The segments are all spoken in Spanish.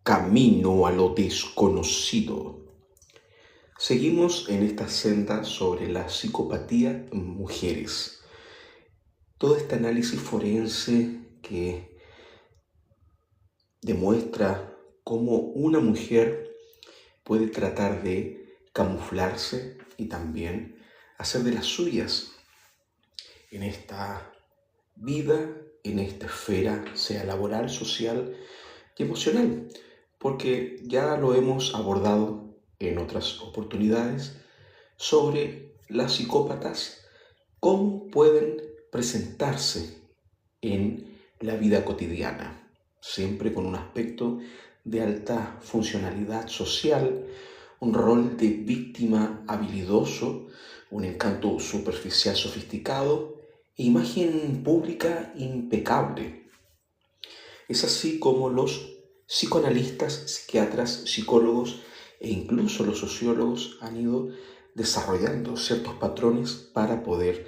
Camino a lo desconocido. Seguimos en esta senda sobre la psicopatía en mujeres. Todo este análisis forense que demuestra cómo una mujer puede tratar de camuflarse y también hacer de las suyas en esta vida, en esta esfera, sea laboral, social y emocional, porque ya lo hemos abordado en otras oportunidades sobre las psicópatas, cómo pueden presentarse en la vida cotidiana, siempre con un aspecto de alta funcionalidad social, un rol de víctima habilidoso, un encanto superficial sofisticado e imagen pública impecable. Es así como los psicoanalistas, psiquiatras, psicólogos e incluso los sociólogos han ido desarrollando ciertos patrones para poder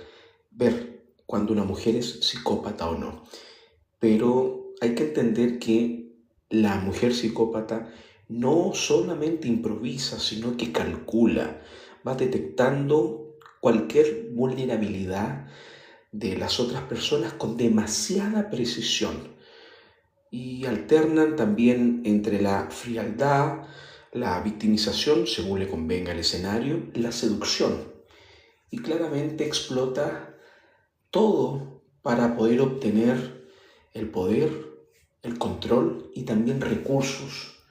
ver cuando una mujer es psicópata o no. Pero hay que entender que la mujer psicópata no solamente improvisa, sino que calcula, va detectando cualquier vulnerabilidad de las otras personas con demasiada precisión y alternan también entre la frialdad, la victimización, según le convenga el escenario, la seducción. Y claramente explota todo para poder obtener el poder, el control y también recursos.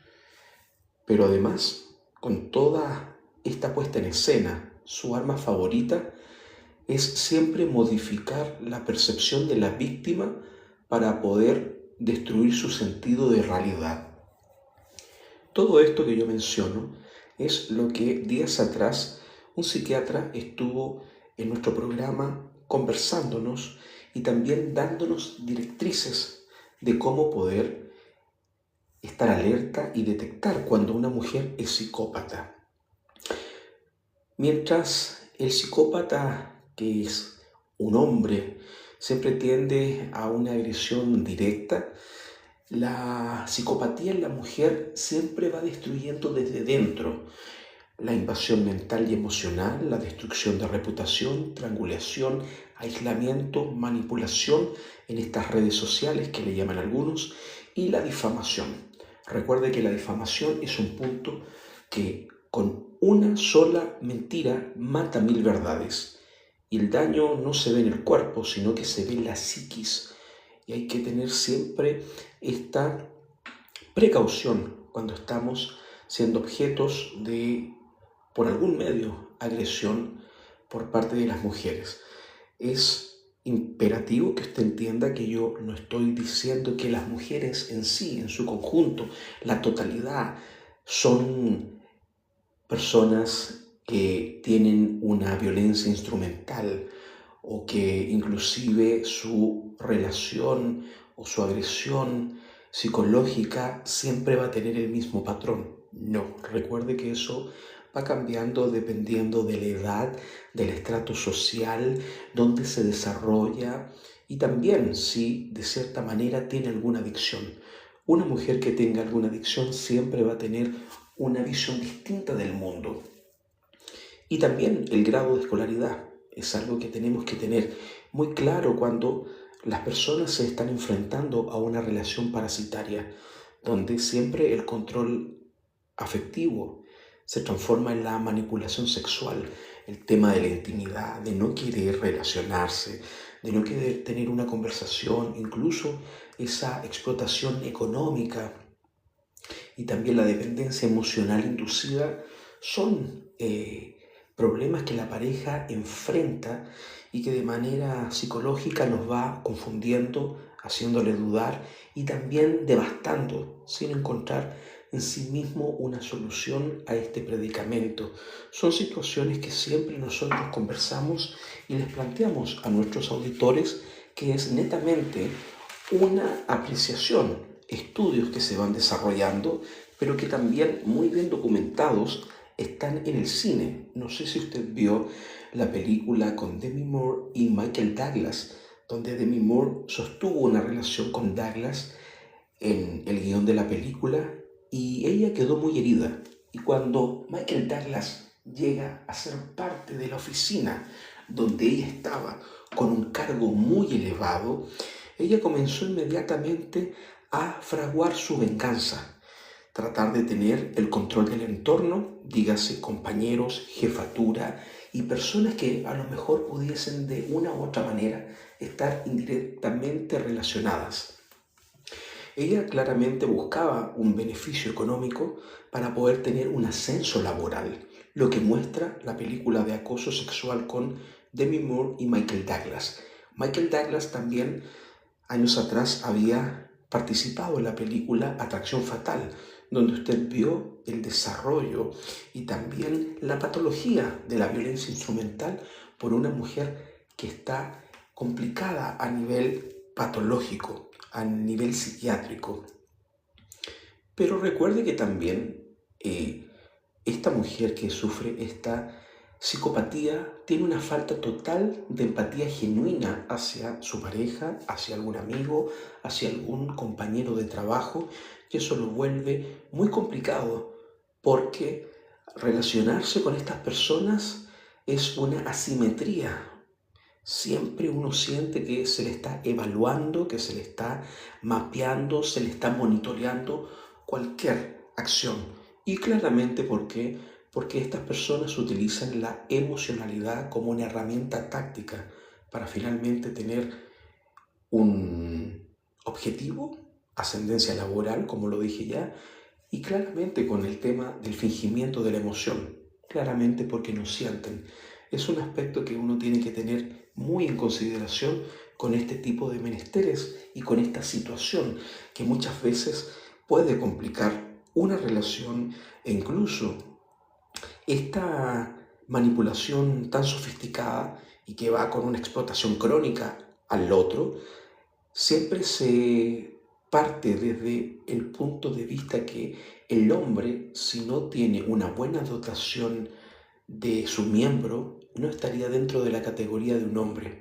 Pero además, con toda esta puesta en escena, su arma favorita es siempre modificar la percepción de la víctima para poder destruir su sentido de realidad. Todo esto que yo menciono es lo que días atrás un psiquiatra estuvo en nuestro programa conversándonos y también dándonos directrices de cómo poder estar alerta y detectar cuando una mujer es psicópata. Mientras el psicópata, que es un hombre, siempre tiende a una agresión directa, la psicopatía en la mujer siempre va destruyendo desde dentro. La invasión mental y emocional, la destrucción de reputación, triangulación, aislamiento, manipulación en estas redes sociales que le llaman algunos, y la difamación. Recuerde que la difamación es un punto que con una sola mentira mata 1000 verdades. Y el daño no se ve en el cuerpo, sino que se ve en la psiquis. Y hay que tener siempre esta precaución cuando estamos siendo objetos de, por algún medio, agresión por parte de las mujeres. Es imperativo que usted entienda que yo no estoy diciendo que las mujeres en sí, en su conjunto, la totalidad, son personas que tienen una violencia instrumental o que inclusive su relación o su agresión psicológica siempre va a tener el mismo patrón. No, recuerde que eso va cambiando dependiendo de la edad, del estrato social, donde se desarrolla y también si de cierta manera tiene alguna adicción. Una mujer que tenga alguna adicción siempre va a tener una visión distinta del mundo. Y también el grado de escolaridad es algo que tenemos que tener muy claro cuando las personas se están enfrentando a una relación parasitaria, donde siempre el control afectivo se transforma en la manipulación sexual, el tema de la intimidad, de no querer relacionarse, de no querer tener una conversación, incluso esa explotación económica y también la dependencia emocional inducida son problemas que la pareja enfrenta y que de manera psicológica nos va confundiendo, haciéndole dudar y también devastando sin encontrar en sí mismo una solución a este predicamento. Son situaciones que siempre nosotros conversamos y les planteamos a nuestros auditores, que es netamente una apreciación, estudios que se van desarrollando, pero que también muy bien documentados están en el cine. No sé si usted vio la película con Demi Moore y Michael Douglas, donde Demi Moore sostuvo una relación con Douglas en el guión de la película y ella quedó muy herida. Y cuando Michael Douglas llega a ser parte de la oficina donde ella estaba con un cargo muy elevado, ella comenzó inmediatamente a fraguar su venganza, tratar de tener el control del entorno, dígase compañeros, jefatura y personas que a lo mejor pudiesen de una u otra manera estar indirectamente relacionadas. Ella claramente buscaba un beneficio económico para poder tener un ascenso laboral, lo que muestra la película de acoso sexual con Demi Moore y Michael Douglas. Michael Douglas también años atrás había participado en la película Atracción Fatal, donde usted vio el desarrollo y también la patología de la violencia instrumental por una mujer que está complicada a nivel patológico, a nivel psiquiátrico. Pero recuerde que también esta mujer que sufre esta psicopatía tiene una falta total de empatía genuina hacia su pareja, hacia algún amigo, hacia algún compañero de trabajo, y eso lo vuelve muy complicado porque relacionarse con estas personas es una asimetría. Siempre uno siente que se le está evaluando, que se le está mapeando, se le está monitoreando cualquier acción. Y claramente, ¿por qué? Porque estas personas utilizan la emocionalidad como una herramienta táctica para finalmente tener un objetivo, ascendencia laboral, como lo dije ya, y claramente con el tema del fingimiento de la emoción, claramente porque no sienten. Es un aspecto que uno tiene que tener muy en consideración con este tipo de menesteres y con esta situación que muchas veces puede complicar una relación e incluso esta manipulación tan sofisticada y que va con una explotación crónica al otro, siempre se parte desde el punto de vista que el hombre, si no tiene una buena dotación de su miembro, no estaría dentro de la categoría de un hombre.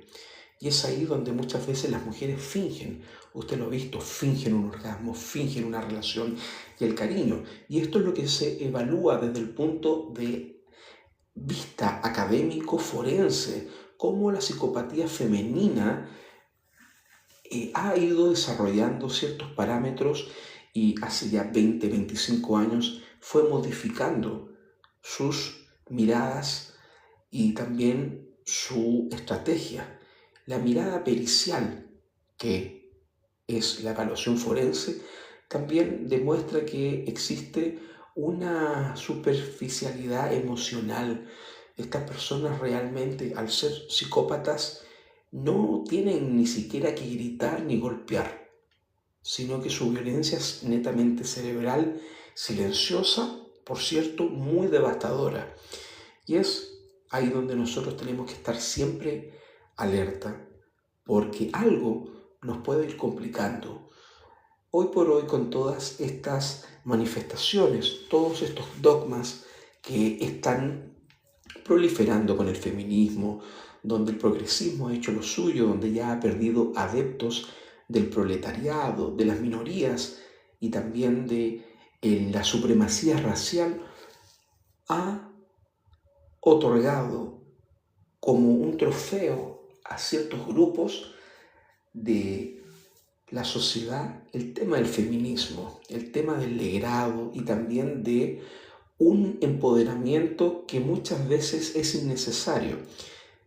Y es ahí donde muchas veces las mujeres fingen, usted lo ha visto, fingen un orgasmo, fingen una relación y el cariño. Y esto es lo que se evalúa desde el punto de vista académico forense, cómo la psicopatía femenina ha ido desarrollando ciertos parámetros y hace ya 20, 25 años fue modificando sus miradas y también su estrategia. La mirada pericial, que es la evaluación forense, también demuestra que existe una superficialidad emocional. Estas personas realmente, al ser psicópatas, no tienen ni siquiera que gritar ni golpear, sino que su violencia es netamente cerebral, silenciosa, por cierto, muy devastadora. Y es ahí donde nosotros tenemos que estar siempre alerta, porque algo nos puede ir complicando. Hoy por hoy, con todas estas manifestaciones, todos estos dogmas que están proliferando con el feminismo, donde el progresismo ha hecho lo suyo, donde ya ha perdido adeptos del proletariado, de las minorías y también de la supremacía racial, ha otorgado como un trofeo a ciertos grupos de la sociedad el tema del feminismo, el tema del legrado y también de un empoderamiento que muchas veces es innecesario.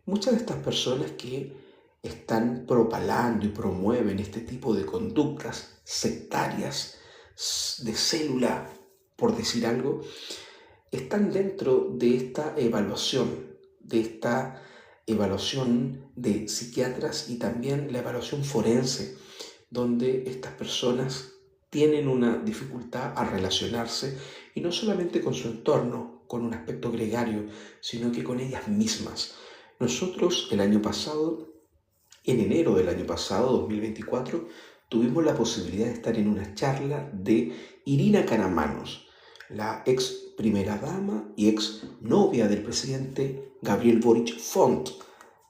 Muchas de estas personas que están propalando y promueven este tipo de conductas sectarias de célula, por decir algo, están dentro de esta evaluación de psiquiatras y también la evaluación forense, donde estas personas tienen una dificultad a relacionarse y no solamente con su entorno, con un aspecto gregario, sino que con ellas mismas. Nosotros el año pasado, en enero del año pasado, 2024, tuvimos la posibilidad de estar en una charla de Irina Karamanos, la ex primera dama y ex novia del presidente Gabriel Boric Font.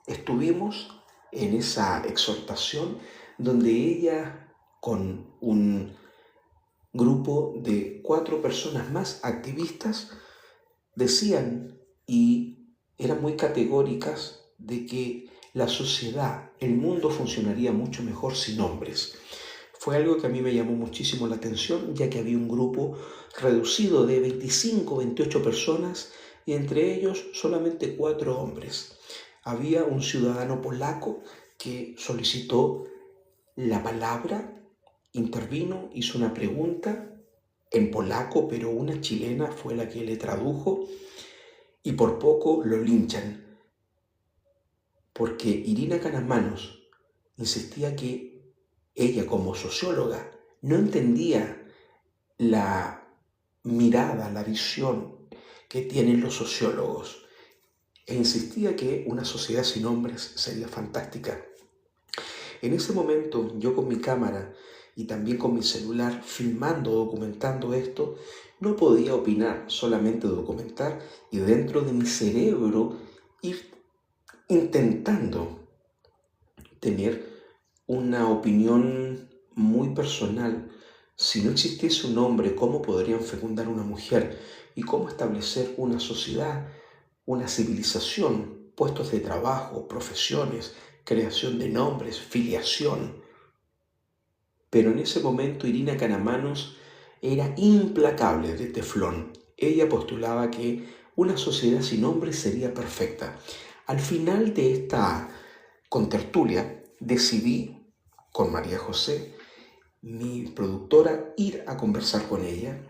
Estuvimos en esa exhortación donde ella, con un grupo de 4 personas más activistas decían y eran muy categóricas de que la sociedad, el mundo funcionaría mucho mejor sin hombres. Fue algo que a mí me llamó muchísimo la atención, ya que había un grupo reducido de 25 o 28 personas y entre ellos solamente 4 hombres. Había un ciudadano polaco que solicitó la palabra, intervino, hizo una pregunta en polaco, pero una chilena fue la que le tradujo y por poco lo linchan, porque Irina Karamanos insistía que ella como socióloga no entendía la mirada, la visión que tienen los sociólogos e insistía que una sociedad sin hombres sería fantástica. En ese momento yo con mi cámara y también con mi celular filmando, documentando esto, no podía opinar, solamente documentar y dentro de mi cerebro ir intentando tener una opinión muy personal. Si no existiese un hombre, ¿cómo podrían fecundar una mujer? ¿Y cómo establecer una sociedad, una civilización, puestos de trabajo, profesiones, creación de nombres, filiación? Pero en ese momento Irina Karamanos era implacable de teflón. Ella postulaba que una sociedad sin hombres sería perfecta. Al final de esta contertulia decidí, con María José, mi productora, ir a conversar con ella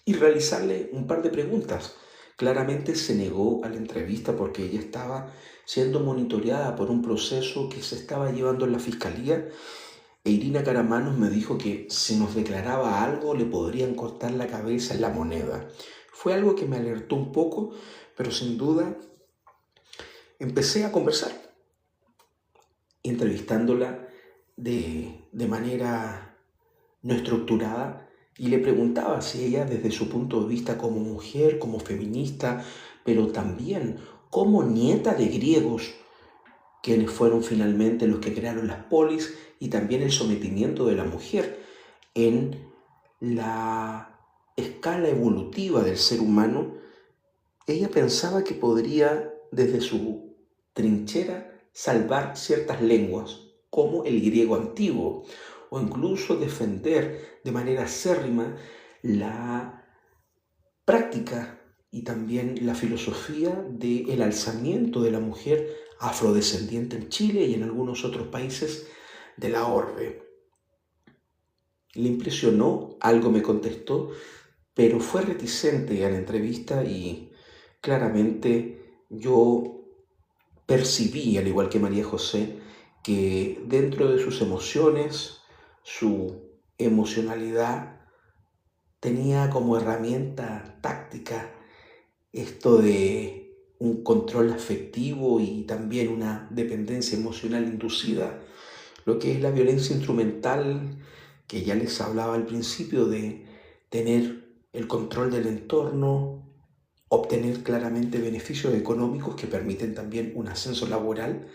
y realizarle un par de preguntas. Claramente se negó a la entrevista porque ella estaba siendo monitoreada por un proceso que se estaba llevando en la fiscalía e Irina Karamanos me dijo que si nos declaraba algo le podrían cortar la cabeza en la moneda. Fue algo que me alertó un poco, pero sin duda empecé a conversar, entrevistándola de manera no estructurada y le preguntaba si ella desde su punto de vista como mujer, como feminista, pero también como nieta de griegos, quienes fueron finalmente los que crearon las polis y también el sometimiento de la mujer en la escala evolutiva del ser humano, ella pensaba que podría desde su trinchera salvar ciertas lenguas, como el griego antiguo, o incluso defender de manera acérrima la práctica y también la filosofía del alzamiento de la mujer afrodescendiente en Chile y en algunos otros países de la orbe. Le impresionó, algo me contestó, pero fue reticente a la entrevista y claramente yo percibí, al igual que María José, que dentro de sus emociones, su emocionalidad, tenía como herramienta táctica esto de un control afectivo y también una dependencia emocional inducida, lo que es la violencia instrumental que ya les hablaba al principio de tener el control del entorno, obtener claramente beneficios económicos que permiten también un ascenso laboral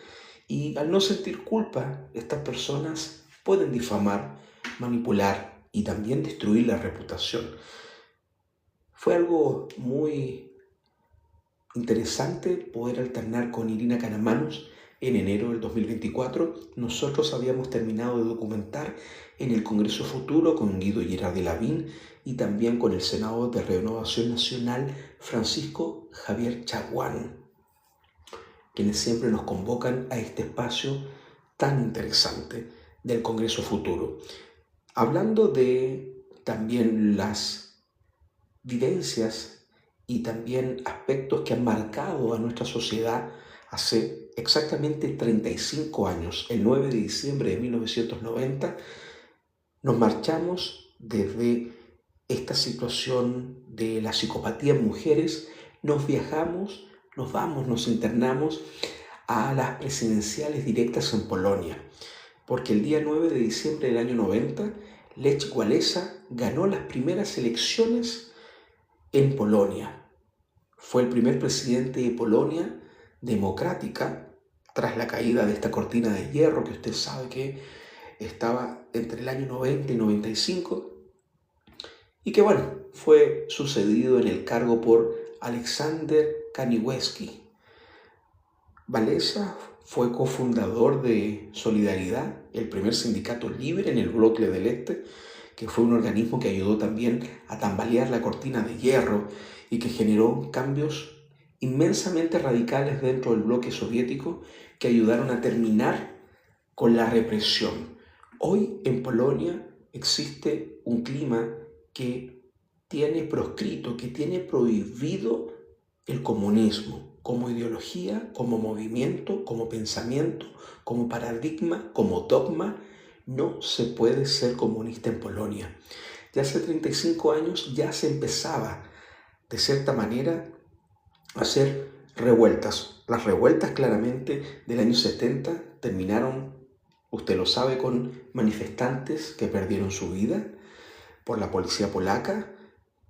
y al no sentir culpa, estas personas pueden difamar, manipular y también destruir la reputación. Fue algo muy interesante poder alternar con Irina Karamanos en enero del 2024. Nosotros habíamos terminado de documentar en el Congreso Futuro con Guido Girardi Lavín y también con el Senado de Renovación Nacional Francisco Javier Chaguán, quienes siempre nos convocan a este espacio tan interesante del Congreso Futuro. Hablando de también las vivencias y también aspectos que han marcado a nuestra sociedad hace exactamente 35 años, el 9 de diciembre de 1990, nos marchamos desde esta situación de la psicopatía en mujeres, nos viajamos, nos vamos, nos internamos a las presidenciales directas en Polonia, porque el día 9 de diciembre del año 90, Lech Wałęsa ganó las primeras elecciones en Polonia. Fue el primer presidente de Polonia democrática tras la caída de esta cortina de hierro que usted sabe que estaba entre el año 90 y 95. y que bueno, fue sucedido en el cargo por Aleksander Kaniewski. Walesa fue cofundador de Solidaridad, el primer sindicato libre en el bloque del Este, que fue un organismo que ayudó también a tambalear la cortina de hierro y que generó cambios inmensamente radicales dentro del bloque soviético que ayudaron a terminar con la represión. Hoy en Polonia existe un clima que tiene proscrito, que tiene prohibido el comunismo como ideología, como movimiento, como pensamiento, como paradigma, como dogma. No se puede ser comunista en Polonia. Ya hace 35 años ya se empezaba, de cierta manera, a hacer revueltas. Las revueltas claramente del año 70 terminaron, usted lo sabe, con manifestantes que perdieron su vida por la policía polaca,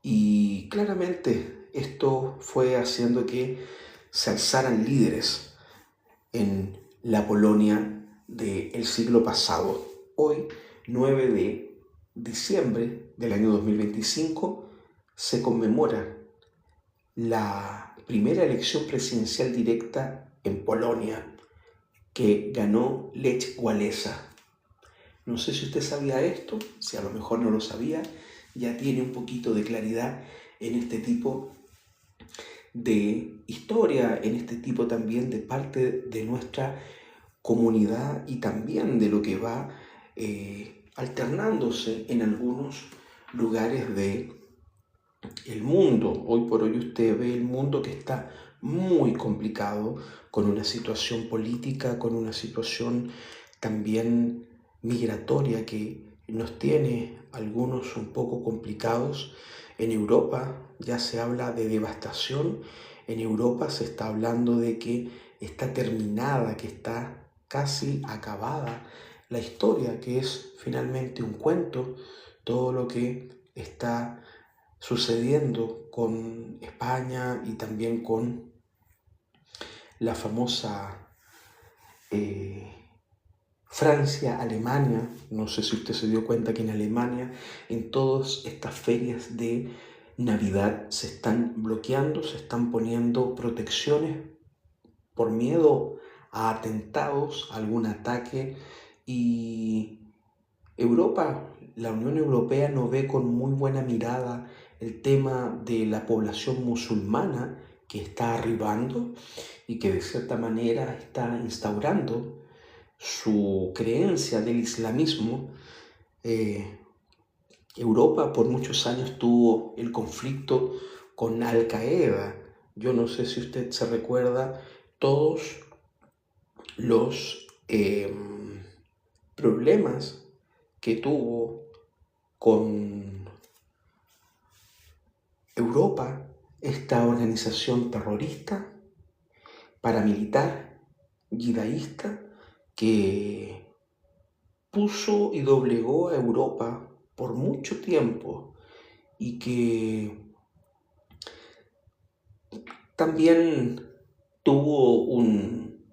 y claramente esto fue haciendo que se alzaran líderes en la Polonia del siglo pasado. Hoy, 9 de diciembre del año 2025, se conmemora la primera elección presidencial directa en Polonia, que ganó Lech Walesa. No sé si usted sabía esto, si a lo mejor no lo sabía, ya tiene un poquito de claridad en este tipo de historia, en este tipo también de parte de nuestra comunidad y también de lo que va alternándose en algunos lugares del mundo. Hoy por hoy usted ve el mundo que está muy complicado, con una situación política, con una situación también migratoria que nos tiene algunos un poco complicados. En Europa ya se habla de devastación, en Europa se está hablando de que está terminada, que está casi acabada la historia, que es finalmente un cuento, todo lo que está sucediendo con España y también con la famosa Francia, Alemania. No sé si usted se dio cuenta que en Alemania, en todas estas ferias de Navidad, se están bloqueando, se están poniendo protecciones por miedo a atentados, a algún ataque. Y Europa, la Unión Europea, no ve con muy buena mirada el tema de la población musulmana que está arribando y que de cierta manera está instaurando su creencia del islamismo. Europa por muchos años tuvo el conflicto con Al Qaeda. Yo no sé si usted se recuerda todos los problemas que tuvo con Europa, esta organización terrorista, paramilitar, yidaísta, que puso y doblegó a Europa por mucho tiempo y que también tuvo un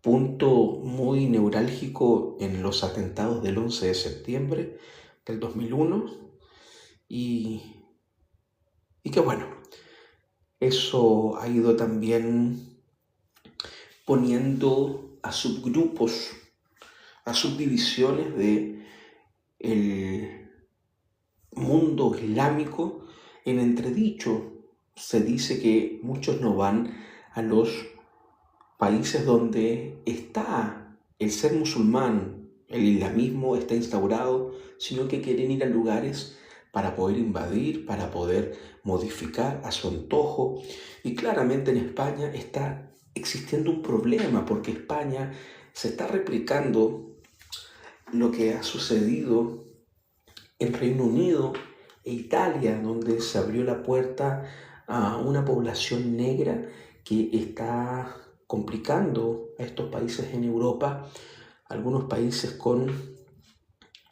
punto muy neurálgico en los atentados del 11 de septiembre del 2001 y que bueno, eso ha ido también poniendo a subgrupos, a subdivisiones de el mundo islámico en entredicho. Se dice que muchos no van a los países donde está el ser musulmán, el islamismo está instaurado, sino que quieren ir a lugares para poder invadir, para poder modificar a su antojo. Y claramente en España está existiendo un problema, porque España se está replicando lo que ha sucedido en Reino Unido e Italia, donde se abrió la puerta a una población negra que está complicando a estos países en Europa, algunos países con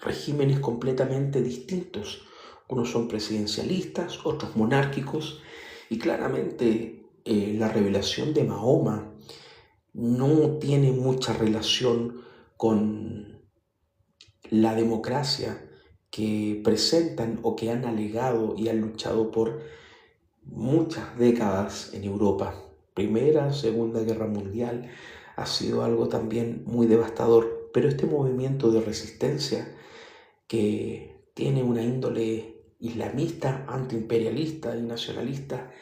regímenes completamente distintos. Unos son presidencialistas, otros monárquicos, y claramente la revelación de Mahoma no tiene mucha relación con la democracia que presentan o que han alegado y han luchado por muchas décadas en Europa. Primera, Segunda Guerra Mundial ha sido algo también muy devastador, pero este movimiento de resistencia que tiene una índole islamista, antiimperialista y nacionalista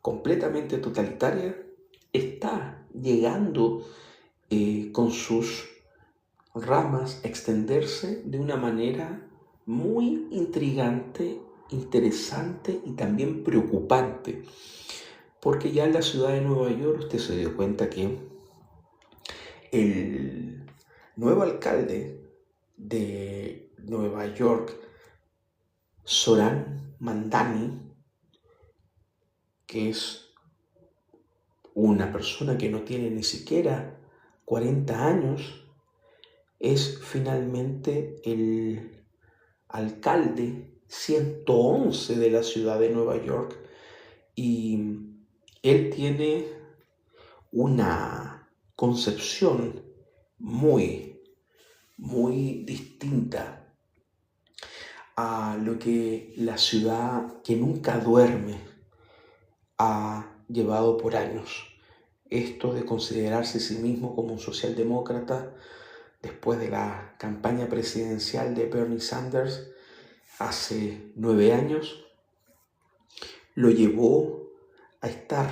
completamente totalitaria, está llegando con sus ramas a extenderse de una manera muy intrigante, interesante y también preocupante. Porque ya en la ciudad de Nueva York usted se dio cuenta que el nuevo alcalde de Nueva York, Zoran Mandani, que es una persona que no tiene ni siquiera 40 años, es finalmente el alcalde 111 de la ciudad de Nueva York, y él tiene una concepción muy distinta a lo que la ciudad que nunca duerme ha llevado por años. Esto de considerarse a sí mismo como un socialdemócrata después de la campaña presidencial de Bernie Sanders hace 9 años, lo llevó a estar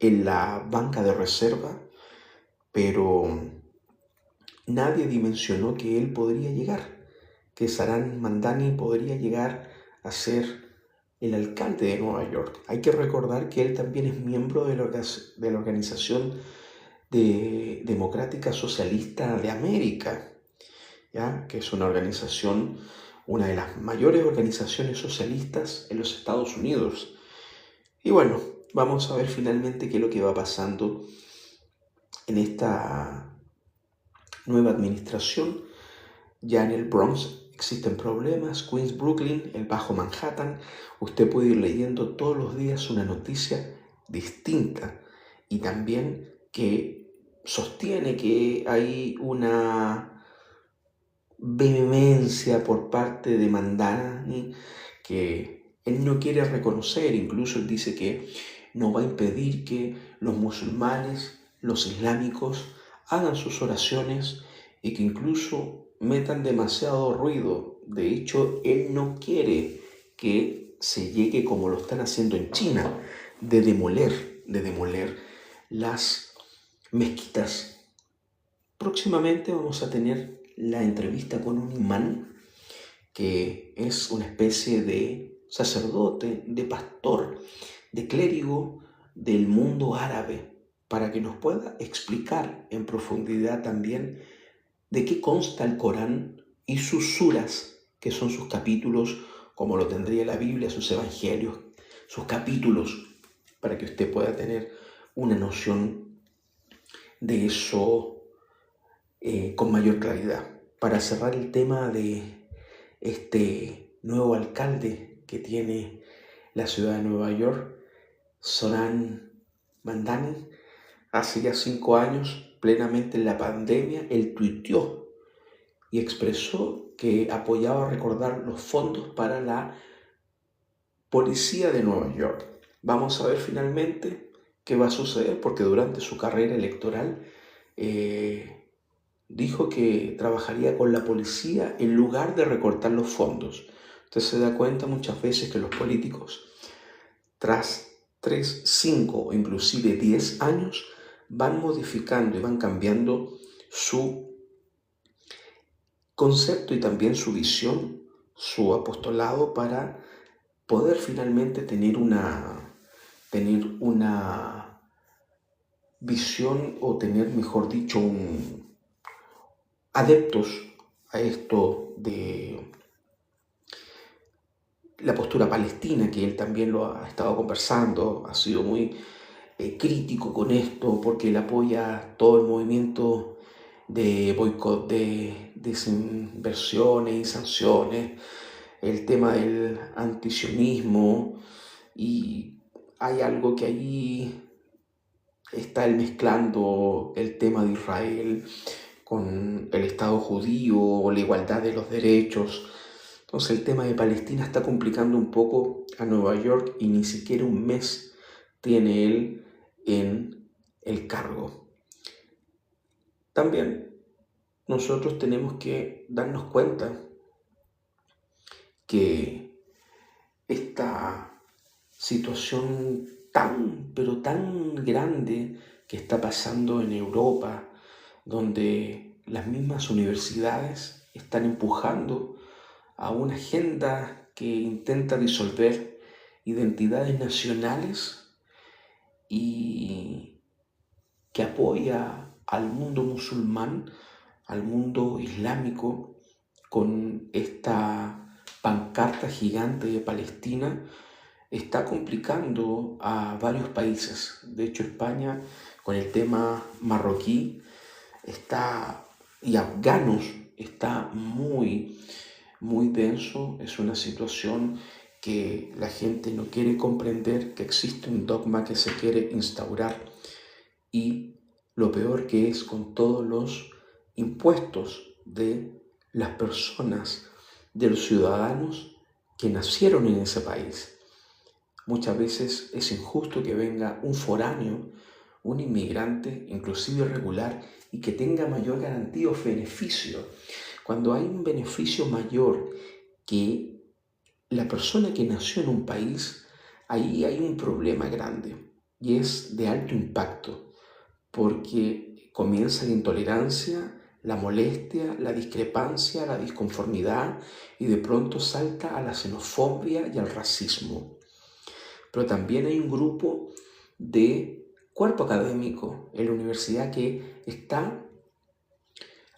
en la banca de reserva, pero nadie dimensionó que él podría llegar, que Zoran Mandani podría llegar a ser el alcalde de Nueva York. Hay que recordar que él también es miembro de la Organización Democrática Socialista de América, ¿ya? Que es una organización, una de las mayores organizaciones socialistas en los Estados Unidos. Y bueno, vamos a ver finalmente qué es lo que va pasando en esta nueva administración. Ya en el Bronx existen problemas, Queens, Brooklyn, el Bajo Manhattan. Usted puede ir leyendo todos los días una noticia distinta y también que sostiene que hay una vehemencia por parte de Mandani que él no quiere reconocer. Incluso él dice que no va a impedir que los musulmanes, los islámicos, hagan sus oraciones y que incluso metan demasiado ruido. De hecho, él no quiere que se llegue, como lo están haciendo en China, de demoler las mezquitas. Próximamente vamos a tener la entrevista con un imán, que es una especie de sacerdote, de pastor, de clérigo del mundo árabe, para que nos pueda explicar en profundidad también de qué consta el Corán y sus suras, que son sus capítulos, como lo tendría la Biblia, sus evangelios, sus capítulos, para que usted pueda tener una noción de eso con mayor claridad. Para cerrar el tema de este nuevo alcalde que tiene la ciudad de Nueva York, Zoran Mandani, hace ya 5 años, plenamente en la pandemia, él tuiteó y expresó que apoyaba recordar los fondos para la policía de Nueva York. Vamos a ver finalmente qué va a suceder, porque durante su carrera electoral dijo que trabajaría con la policía en lugar de recortar los fondos. Usted se da cuenta muchas veces que los políticos, tras 3, 5 o inclusive 10 años, van modificando y van cambiando su concepto y también su visión, su apostolado, para poder finalmente tener una visión, o tener, mejor dicho, adeptos a esto de la postura palestina, que él también lo ha estado conversando, ha sido muy crítico con esto, porque él apoya todo el movimiento de boicot, de desinversiones y sanciones, el tema del antisionismo, y hay algo que allí está él mezclando el tema de Israel con el Estado judío, la igualdad de los derechos. Entonces el tema de Palestina está complicando un poco a Nueva York y ni siquiera un mes tiene él en el cargo. También nosotros tenemos que darnos cuenta que esta situación tan, pero tan grande que está pasando en Europa, donde las mismas universidades están empujando a una agenda que intenta disolver identidades nacionales y que apoya al mundo musulmán, al mundo islámico, con esta pancarta gigante de Palestina, está complicando a varios países. De hecho, España, con el tema marroquí, y afganos, está muy denso. Es una situación que la gente no quiere comprender, que existe un dogma que se quiere instaurar, y lo peor que es con todos los impuestos de las personas, de los ciudadanos que nacieron en ese país. Muchas veces es injusto que venga un foráneo, un inmigrante, inclusive irregular, y que tenga mayor garantía o beneficio. Cuando hay un beneficio mayor que la persona que nació en un país, ahí hay un problema grande y es de alto impacto, porque comienza la intolerancia, la molestia, la discrepancia, la disconformidad, y de pronto salta a la xenofobia y al racismo. Pero también hay un grupo de cuerpo académico en la universidad que está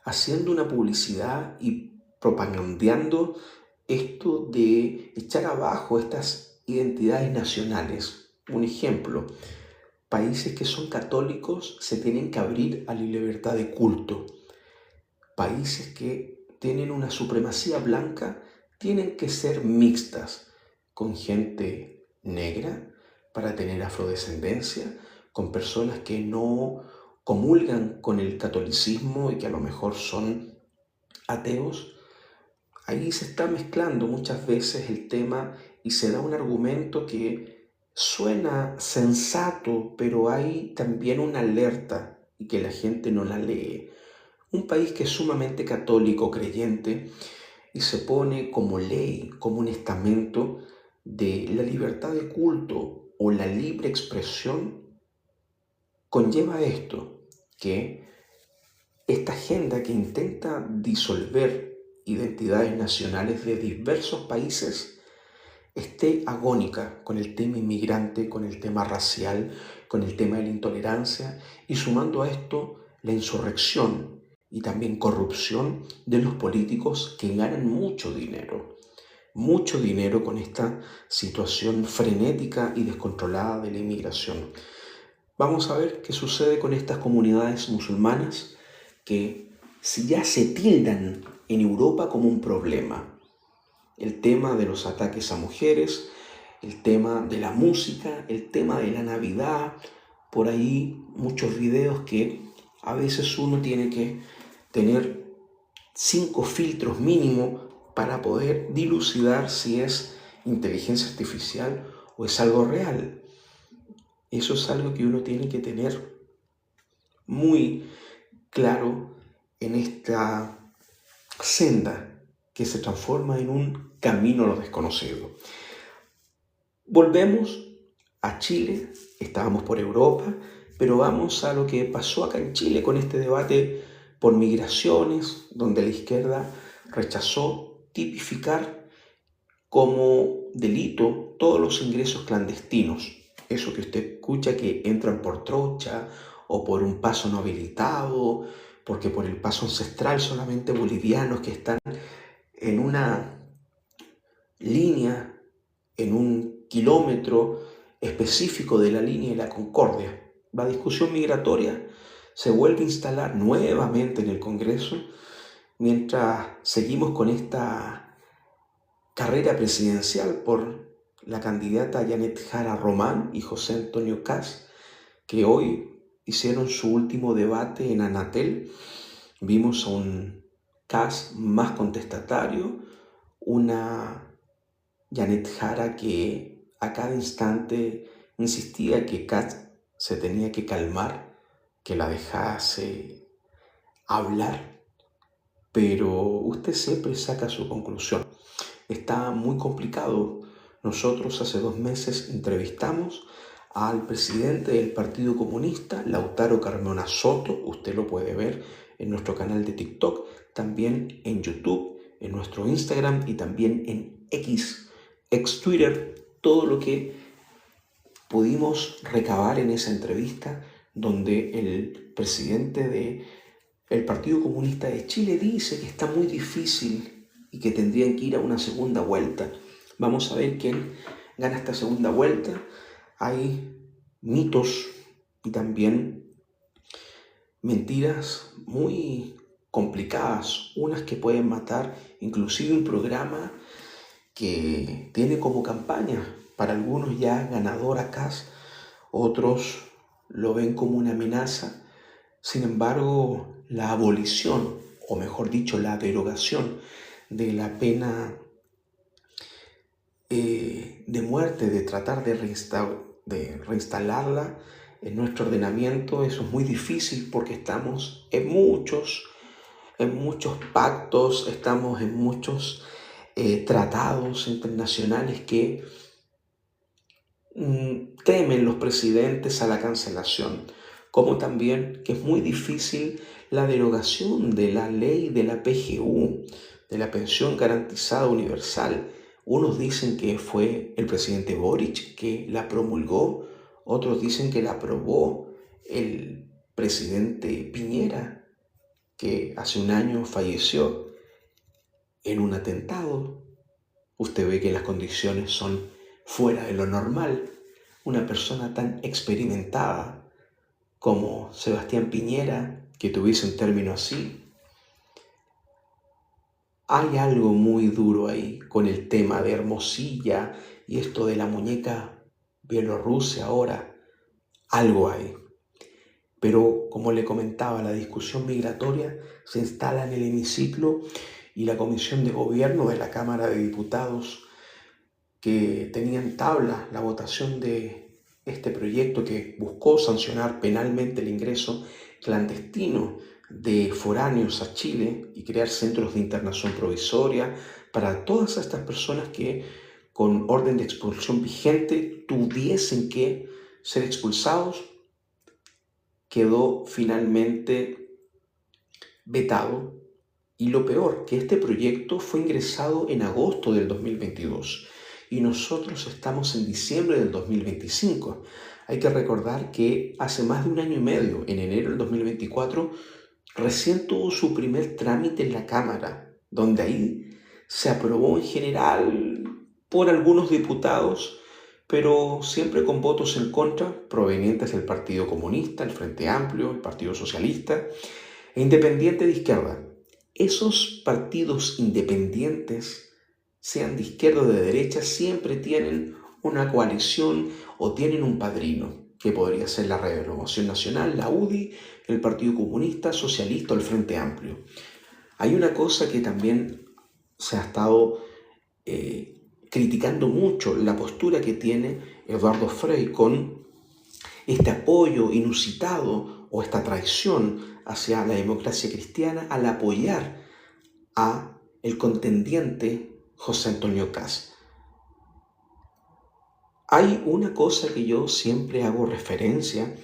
haciendo una publicidad y propagandeando esto de echar abajo estas identidades nacionales. Un ejemplo: países que son católicos se tienen que abrir a la libertad de culto. Países que tienen una supremacía blanca tienen que ser mixtas, con gente negra para tener afrodescendencia, con personas que no comulgan con el catolicismo y que a lo mejor son ateos. Ahí se está mezclando muchas veces el tema y se da un argumento que suena sensato, pero hay también una alerta y que la gente no la lee. Un país que es sumamente católico, creyente, y se pone como ley, como un estamento de la libertad de culto o la libre expresión, conlleva esto, que esta agenda que intenta disolver identidades nacionales de diversos países esté agónica con el tema inmigrante, con el tema racial, con el tema de la intolerancia, y sumando a esto la insurrección y también corrupción de los políticos que ganan mucho dinero con esta situación frenética y descontrolada de la inmigración. Vamos a ver qué sucede con estas comunidades musulmanas que si ya se tildan en Europa como un problema. El tema de los ataques a mujeres, el tema de la música, el tema de la Navidad, por ahí muchos videos que a veces uno tiene que tener 5 filtros mínimo para poder dilucidar si es inteligencia artificial o es algo real. Eso es algo que uno tiene que tener muy claro en esta senda que se transforma en un camino a lo desconocido. Volvemos a Chile, estábamos por Europa, pero vamos a lo que pasó acá en Chile con este debate por migraciones, donde la izquierda rechazó tipificar como delito todos los ingresos clandestinos. Eso que usted escucha que entran por trocha o por un paso no habilitado, porque por el paso ancestral solamente bolivianos que están en una línea, en un kilómetro específico de la línea de la Concordia. La discusión migratoria se vuelve a instalar nuevamente en el Congreso mientras seguimos con esta carrera presidencial por la candidata Janet Jara Román y José Antonio Kast, que hoy hicieron su último debate en Anatel. Vimos a un Kast más contestatario, una Janet Jara que a cada instante insistía que Katz se tenía que calmar, que la dejase hablar, pero usted siempre saca su conclusión. Está muy complicado. Nosotros hace 2 meses entrevistamos al presidente del Partido Comunista, Lautaro Carmona Soto. Usted lo puede ver en nuestro canal de TikTok, también en YouTube, en nuestro Instagram y también en ex Twitter. Todo lo que pudimos recabar en esa entrevista, donde el presidente del Partido Comunista de Chile dice que está muy difícil y que tendrían que ir a una segunda vuelta. Vamos a ver quién gana esta segunda vuelta. Hay mitos y también mentiras muy complicadas, unas que pueden matar inclusive un programa que tiene como campaña para algunos ya ganador a Kast, otros lo ven como una amenaza. Sin embargo, la abolición, o mejor dicho, la derogación de la pena de muerte, de tratar de reinstalarla en nuestro ordenamiento, eso es muy difícil porque estamos en muchos pactos, estamos en muchos tratados internacionales que temen los presidentes a la cancelación, como también que es muy difícil la derogación de la ley de la PGU, de la pensión garantizada universal. Unos dicen que fue el presidente Boric que la promulgó, otros dicen que la aprobó el presidente Piñera, que hace un año falleció en un atentado. Usted ve que las condiciones son fuera de lo normal. Una persona tan experimentada como Sebastián Piñera, que tuviese un término así. Hay algo muy duro ahí con el tema de Hermosilla y esto de la muñeca bielorrusa ahora. Algo hay. Pero como le comentaba, la discusión migratoria se instala en el hemiciclo y la Comisión de Gobierno de la Cámara de Diputados, que tenía en tabla la votación de este proyecto que buscó sancionar penalmente el ingreso clandestino de foráneos a Chile y crear centros de internación provisoria para todas estas personas que con orden de expulsión vigente tuviesen que ser expulsados, quedó finalmente vetado. Y lo peor, que este proyecto fue ingresado en agosto del 2022 y nosotros estamos en diciembre del 2025. Hay que recordar que hace más de 1 año y medio, en enero del 2024, recién tuvo su primer trámite en la Cámara, donde ahí se aprobó en general por algunos diputados, pero siempre con votos en contra provenientes del Partido Comunista, el Frente Amplio, el Partido Socialista e Independiente de Izquierda. Esos partidos independientes, sean de izquierda o de derecha, siempre tienen una coalición o tienen un padrino, que podría ser la Renovación Nacional, la UDI, el Partido Comunista, Socialista o el Frente Amplio. Hay una cosa que también se ha estado criticando mucho, la postura que tiene Eduardo Frei con este apoyo inusitado o esta traición hacia la democracia cristiana al apoyar a el contendiente José Antonio Kast. Hay una cosa que yo siempre hago referencia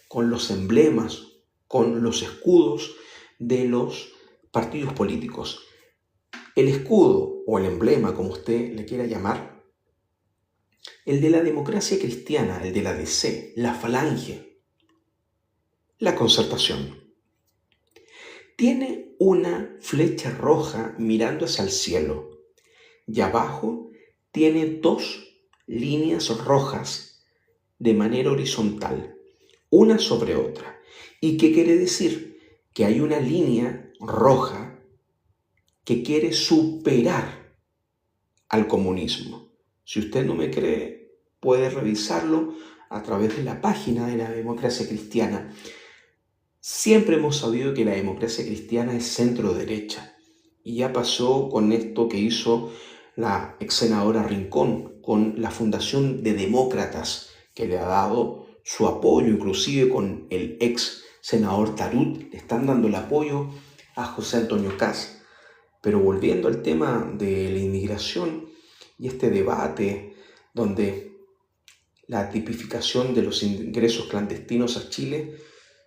con los emblemas, con los escudos de los partidos políticos. El escudo o el emblema, como usted le quiera llamar, el de la democracia cristiana, el de la DC, la Falange, la Concertación, tiene una flecha roja mirando hacia el cielo y abajo tiene 2 líneas rojas de manera horizontal, una sobre otra. ¿Y qué quiere decir? Que hay una línea roja que quiere superar al comunismo. Si usted no me cree, puede revisarlo a través de la página de la democracia cristiana. Siempre hemos sabido que la democracia cristiana es centro derecha, Y ya pasó con esto que hizo la ex senadora Rincón con la Fundación de Demócratas, que le ha dado su apoyo, inclusive con el ex senador Tarut, le están dando el apoyo a José Antonio Kast. Pero volviendo al tema de la inmigración y este debate donde la tipificación de los ingresos clandestinos a Chile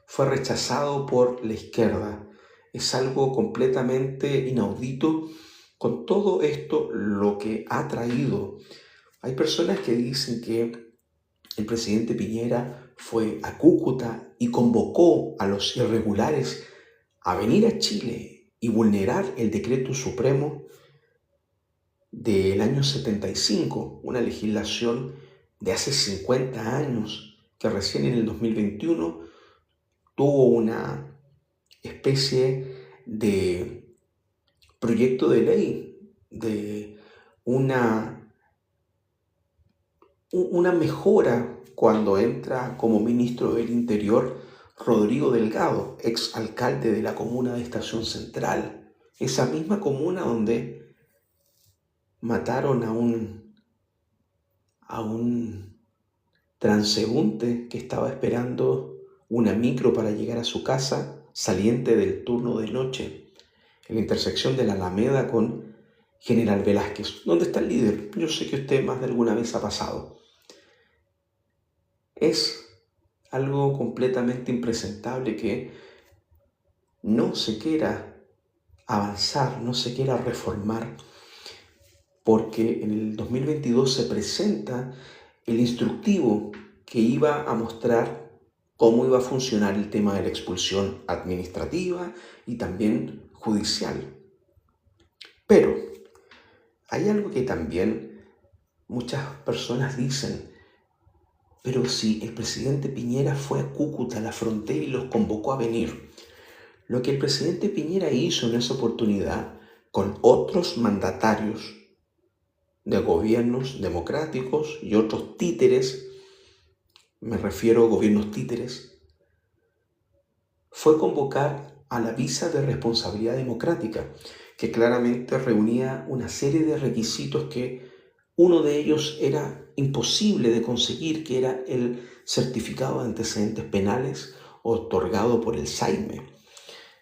fue rechazado por la izquierda. Es algo completamente inaudito con todo esto lo que ha traído. Hay personas que dicen que el presidente Piñera fue a Cúcuta y convocó a los irregulares a venir a Chile y vulnerar el decreto supremo del año 75, una legislación de hace 50 años que recién en el 2021 tuvo una especie de proyecto de ley, de una mejora cuando entra como ministro del Interior Rodrigo Delgado, ex alcalde de la comuna de Estación Central, esa misma comuna donde mataron a un transeúnte que estaba esperando una micro para llegar a su casa, saliente del turno de noche, en la intersección de la Alameda con General Velázquez. ¿Dónde está el líder? Yo sé que usted más de alguna vez ha pasado. Es algo completamente impresentable que no se quiera avanzar, no se quiera reformar, porque en el 2022 se presenta el instructivo que iba a mostrar cómo iba a funcionar el tema de la expulsión administrativa y también judicial. Pero hay algo que también muchas personas dicen, pero si el presidente Piñera fue a Cúcuta, a la frontera, y los convocó a venir, lo que el presidente Piñera hizo en esa oportunidad con otros mandatarios de gobiernos democráticos y otros títeres, me refiero a gobiernos títeres, fue convocar a la visa de responsabilidad democrática, que claramente reunía una serie de requisitos que uno de ellos era imposible de conseguir, que era el certificado de antecedentes penales otorgado por el SAIME,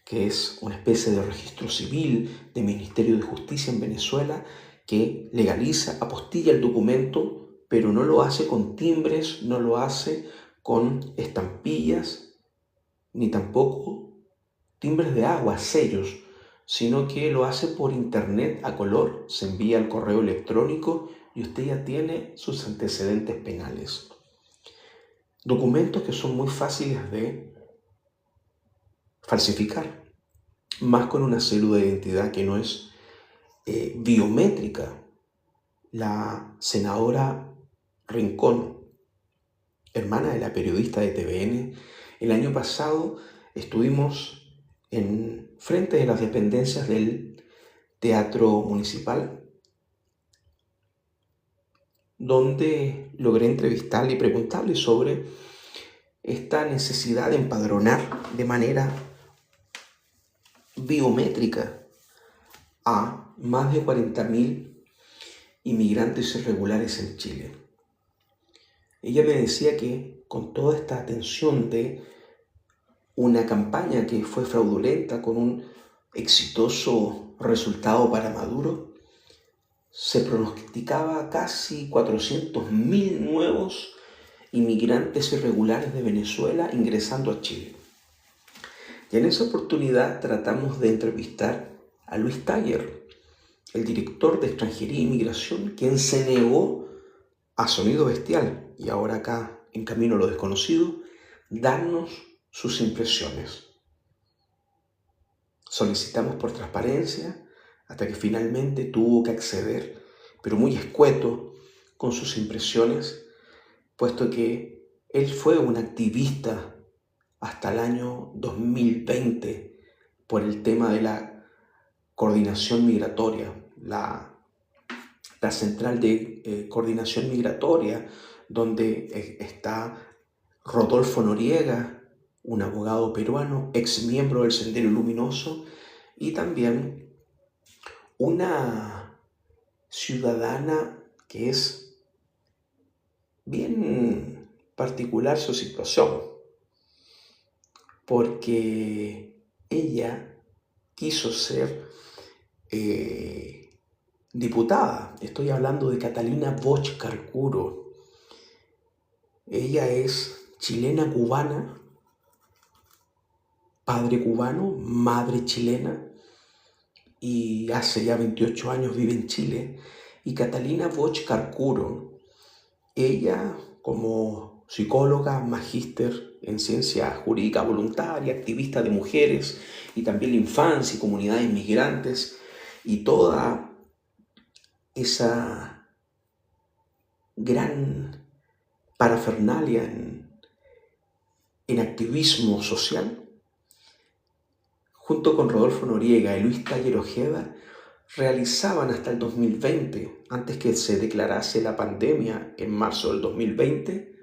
que es una especie de registro civil del Ministerio de Justicia en Venezuela que legaliza, apostilla el documento, pero no lo hace con timbres, no lo hace con estampillas, ni tampoco timbres de agua, sellos, sino que lo hace por internet a color, se envía al correo electrónico y usted ya tiene sus antecedentes penales. Documentos que son muy fáciles de falsificar, más con una cédula de identidad que no es biométrica. La senadora Rincón, hermana de la periodista de TVN, el año pasado estuvimos en frente de las dependencias del Teatro Municipal, donde logré entrevistarle y preguntarle sobre esta necesidad de empadronar de manera biométrica a más de 40.000 inmigrantes irregulares en Chile. Ella me decía que con toda esta atención de una campaña que fue fraudulenta con un exitoso resultado para Maduro, se pronosticaba casi 400.000 nuevos inmigrantes irregulares de Venezuela ingresando a Chile. Y en esa oportunidad tratamos de entrevistar a Luis Taller, el director de Extranjería e Inmigración, quien se negó a Sonido Bestial, y ahora acá en Camino a lo Desconocido, darnos sus impresiones. Solicitamos por transparencia hasta que finalmente tuvo que acceder, pero muy escueto, con sus impresiones, puesto que él fue un activista hasta el año 2020 por el tema de la coordinación migratoria, la central de coordinación migratoria, donde está Rodolfo Noriega, un abogado peruano, ex miembro del Sendero Luminoso, y también una ciudadana que es bien particular su situación, porque ella quiso ser diputada. Estoy hablando de Catalina Bosch Carcuro. Ella es chilena cubana, padre cubano, madre chilena, y hace ya 28 años vive en Chile. Y Catalina Bosch Carcuro, ella como psicóloga, magíster en ciencia jurídica voluntaria, activista de mujeres y también la infancia y comunidades migrantes y toda esa gran parafernalia en activismo social, junto con Rodolfo Noriega y Luis Taller Ojeda, realizaban hasta el 2020, antes que se declarase la pandemia en marzo del 2020,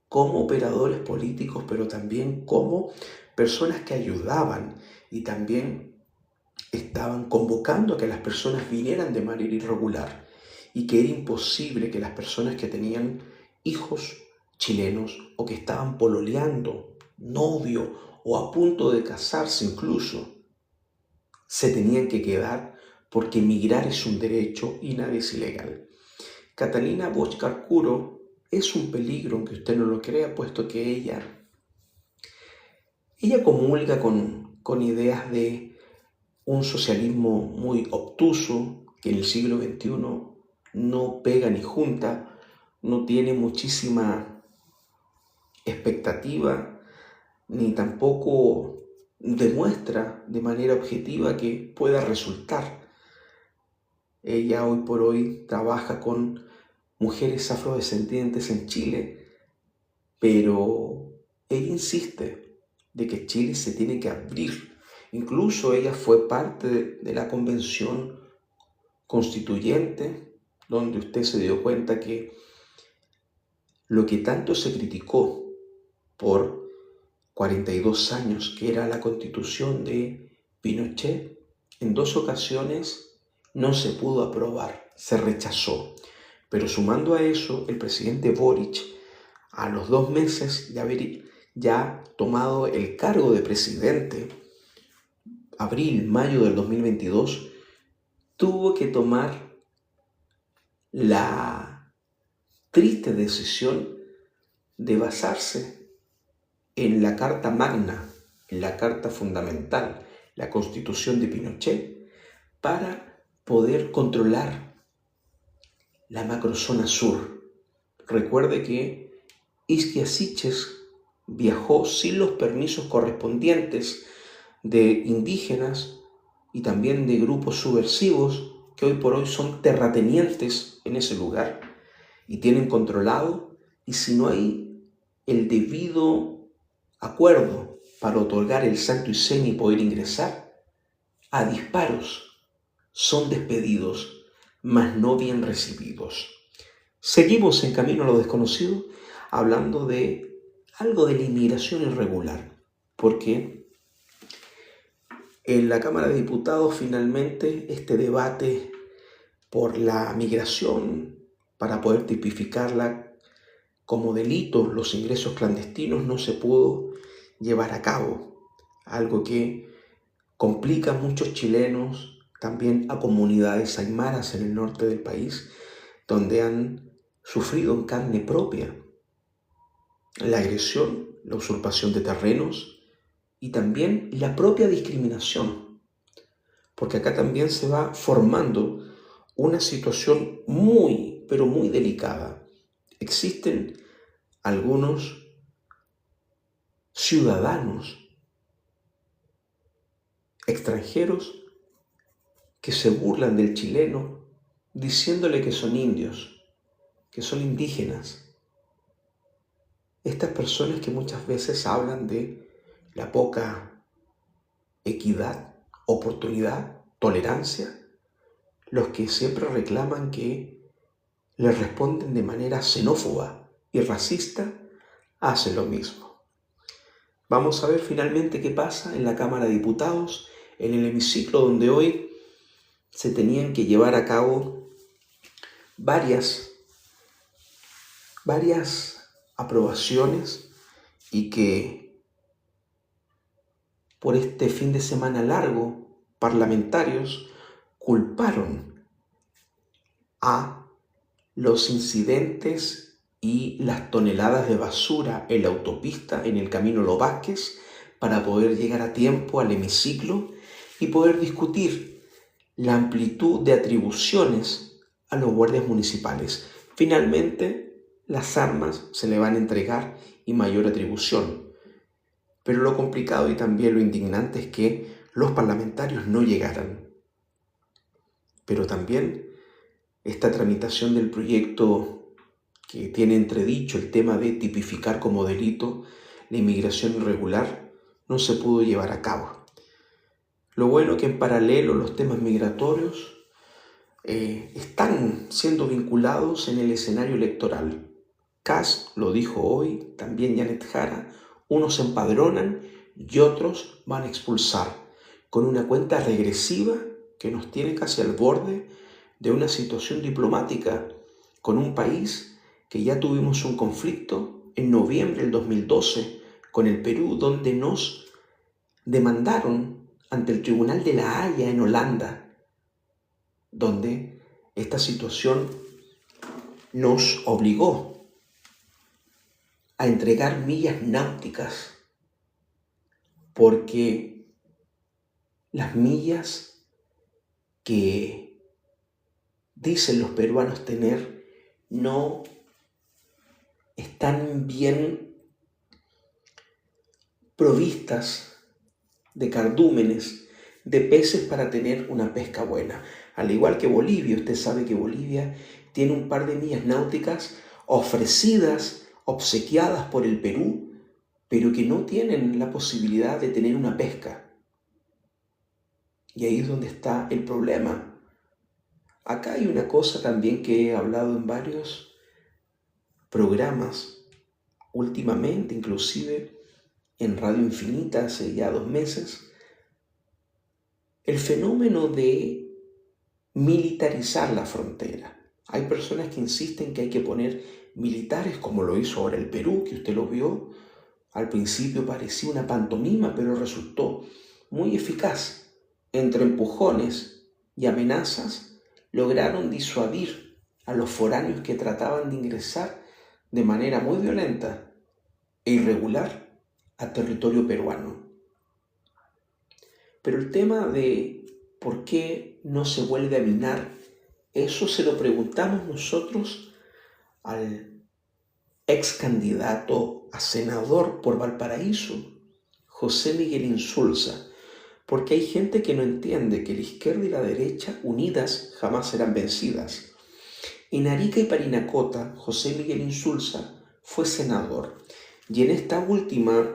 como operadores políticos, pero también como personas que ayudaban y también estaban convocando a que las personas vinieran de manera irregular y que era imposible que las personas que tenían hijos chilenos o que estaban pololeando, novio o a punto de casarse incluso, se tenían que quedar porque emigrar es un derecho y nada es ilegal. Catalina Bosch Carcuro es un peligro, aunque usted no lo crea, puesto que ella comulga con ideas de un socialismo muy obtuso, que en el siglo XXI no pega ni junta, no tiene muchísima expectativa, ni tampoco demuestra de manera objetiva que pueda resultar. Ella hoy por hoy trabaja con mujeres afrodescendientes en Chile, pero ella insiste de que Chile se tiene que abrir. Incluso ella fue parte de la convención constituyente, donde usted se dio cuenta que lo que tanto se criticó por 42 años, que era la constitución de Pinochet, en 2 ocasiones no se pudo aprobar, se rechazó. Pero sumando a eso, el presidente Boric, a los 2 meses de haber ya tomado el cargo de presidente, abril-mayo del 2022, tuvo que tomar la triste decisión de basarse en la Carta Magna, en la Carta Fundamental, la Constitución de Pinochet, para poder controlar la macrozona sur. Recuerde que Isquia Siches viajó sin los permisos correspondientes de indígenas y también de grupos subversivos que hoy por hoy son terratenientes en ese lugar y tienen controlado, y si no hay el debido acuerdo para otorgar el santo y seña y poder ingresar, a disparos son despedidos, mas no bien recibidos. Seguimos en Camino a lo Desconocido hablando de algo de la inmigración irregular, porque en la Cámara de Diputados finalmente este debate por la migración, para poder tipificarla como delito, los ingresos clandestinos, no se pudo llevar a cabo, algo que complica a muchos chilenos, también a comunidades aymaras en el norte del país, donde han sufrido en carne propia la agresión, la usurpación de terrenos y también la propia discriminación, porque acá también se va formando una situación muy, pero muy delicada. Existen algunos ciudadanos extranjeros que se burlan del chileno diciéndole que son indios, que son indígenas. Estas personas que muchas veces hablan de la poca equidad, oportunidad, tolerancia, los que siempre reclaman que les responden de manera xenófoba y racista, hacen lo mismo. Vamos a ver finalmente qué pasa en la Cámara de Diputados, en el hemiciclo donde hoy se tenían que llevar a cabo varias aprobaciones y que por este fin de semana largo parlamentarios culparon a los incidentes y las toneladas de basura en la autopista en el camino Los Vázquez para poder llegar a tiempo al hemiciclo y poder discutir la amplitud de atribuciones a los guardias municipales. Finalmente, las armas se le van a entregar y mayor atribución. Pero lo complicado y también lo indignante es que los parlamentarios no llegaran. Pero también esta tramitación del proyecto que tiene entredicho el tema de tipificar como delito la inmigración irregular no se pudo llevar a cabo. Lo bueno es que en paralelo los temas migratorios están siendo vinculados en el escenario electoral. Kast lo dijo hoy, también Janet Jara, unos se empadronan y otros van a expulsar, con una cuenta regresiva que nos tiene casi al borde de una situación diplomática con un país que ya tuvimos un conflicto en noviembre del 2012 con el Perú, donde nos demandaron ante el Tribunal de La Haya en Holanda, donde esta situación nos obligó a entregar millas náuticas, porque las millas que dicen los peruanos tener no están bien provistas de cardúmenes, de peces para tener una pesca buena. Al igual que Bolivia, usted sabe que Bolivia tiene un par de millas náuticas ofrecidas, obsequiadas por el Perú, pero que no tienen la posibilidad de tener una pesca. Y ahí es donde está el problema. Acá hay una cosa también que he hablado en varios programas últimamente, inclusive en Radio Infinita hace ya 2 meses, el fenómeno de militarizar la frontera. Hay personas que insisten que hay que poner militares, como lo hizo ahora el Perú, que usted lo vio. Al principio parecía una pantomima, pero resultó muy eficaz. Entre empujones y amenazas, lograron disuadir a los foráneos que trataban de ingresar de manera muy violenta e irregular a territorio peruano. Pero el tema de por qué no se vuelve a minar, eso se lo preguntamos nosotros al ex candidato a senador por Valparaíso, José Miguel Insulza, porque hay gente que no entiende que la izquierda y la derecha unidas jamás serán vencidas. En Arica y Parinacota, José Miguel Insulza fue senador y en esta última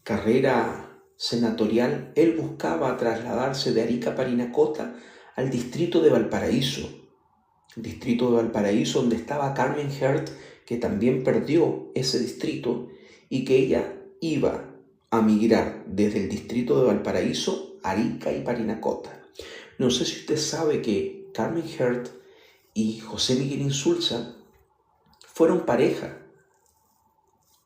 carrera senatorial, él buscaba trasladarse de Arica a Parinacota al distrito de Valparaíso. El distrito de Valparaíso donde estaba Carmen Hert, que también perdió ese distrito y que ella iba a migrar desde el distrito de Valparaíso a Arica y Parinacota. No sé si usted sabe que Carmen Hert y José Miguel Insulza fueron pareja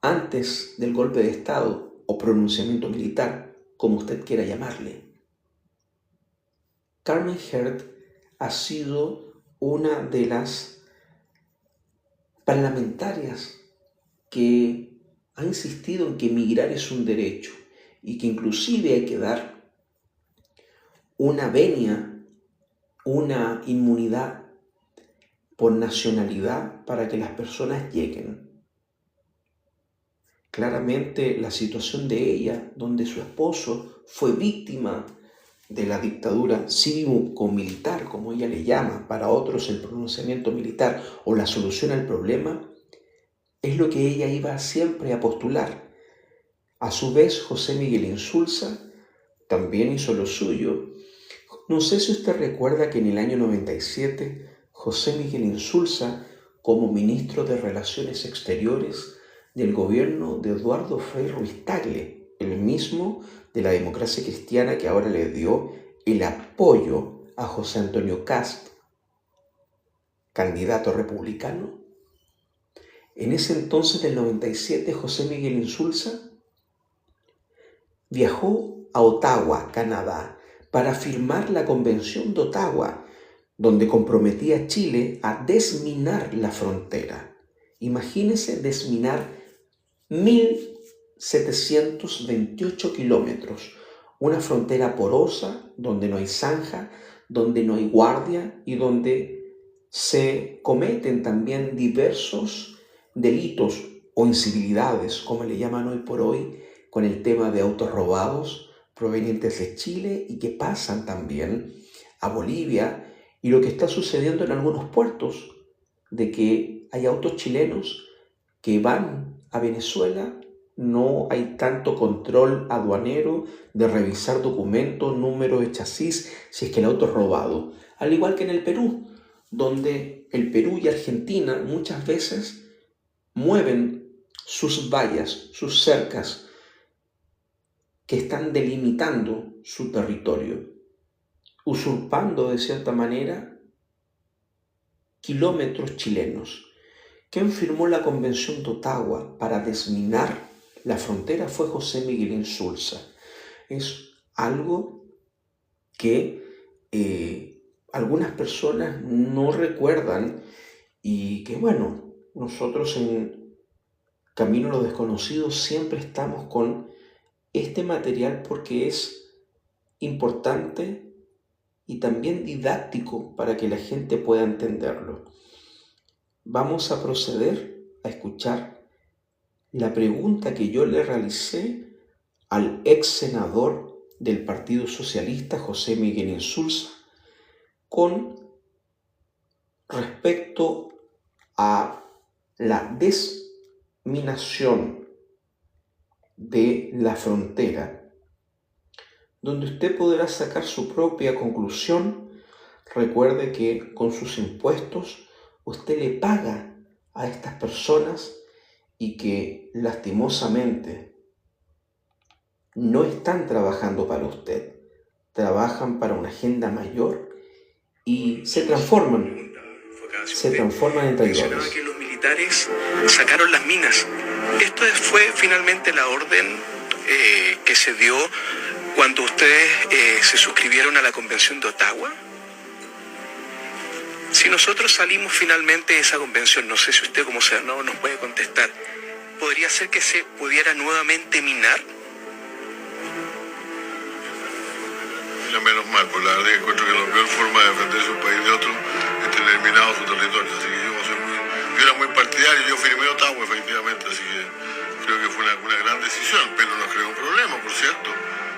antes del golpe de Estado o pronunciamiento militar, como usted quiera llamarle. Carmen Hert ha sido una de las parlamentarias que ha insistido en que emigrar es un derecho y que inclusive hay que dar una venia, una inmunidad por nacionalidad para que las personas lleguen. Claramente la situación de ella, donde su esposo fue víctima de la dictadura cívico-militar, como ella le llama, para otros el pronunciamiento militar o la solución al problema, es lo que ella iba siempre a postular. A su vez, José Miguel Insulza también hizo lo suyo. No sé si usted recuerda que en el año 97, José Miguel Insulza, como ministro de Relaciones Exteriores del gobierno de Eduardo Frei Ruiz-Tagle, el mismo de la democracia cristiana que ahora le dio el apoyo a José Antonio Kast, candidato republicano. En ese entonces, del 97, José Miguel Insulza viajó a Ottawa, Canadá, para firmar la Convención de Ottawa, donde comprometía a Chile a desminar la frontera. Imagínense desminar 1.728 kilómetros, una frontera porosa donde no hay zanja, donde no hay guardia y donde se cometen también diversos delitos o incivilidades, como le llaman hoy por hoy, con el tema de autos robados provenientes de Chile y que pasan también a Bolivia, y lo que está sucediendo en algunos puertos, de que hay autos chilenos que van a Venezuela, no hay tanto control aduanero de revisar documentos, número de chasis, si es que el auto es robado. Al igual que en el Perú, donde el Perú y Argentina muchas veces mueven sus vallas, sus cercas, que están delimitando su territorio, usurpando de cierta manera kilómetros chilenos. Quien firmó la Convención de Ottawa para desminar la frontera fue José Miguel Insulza. Es algo que algunas personas no recuerdan y que, bueno, nosotros en Camino a lo Desconocido siempre estamos con este material porque es importante y también didáctico para que la gente pueda entenderlo. Vamos a proceder a escuchar la pregunta que yo le realicé al ex senador del Partido Socialista, José Miguel Insulza, con respecto a la desminación de la frontera, donde usted podrá sacar su propia conclusión. Recuerde que con sus impuestos usted le paga a estas personas y que lastimosamente no están trabajando para usted, trabajan para una agenda mayor y se transforman en traidores. Mencionaba que los militares sacaron las minas. Esto fue finalmente la orden que se dio cuando ustedes se suscribieron a la Convención de Ottawa. Si nosotros salimos finalmente de esa convención, no sé si usted como senador nos puede contestar, ¿podría ser que se pudiera nuevamente minar? Ya menos mal, pues la verdad que encuentro que la peor forma de defenderse un país de otro es tener minado su territorio. Así que yo era muy partidario, yo firmé Ottawa efectivamente, así que creo que fue una gran decisión, pero nos creó un problema, por cierto.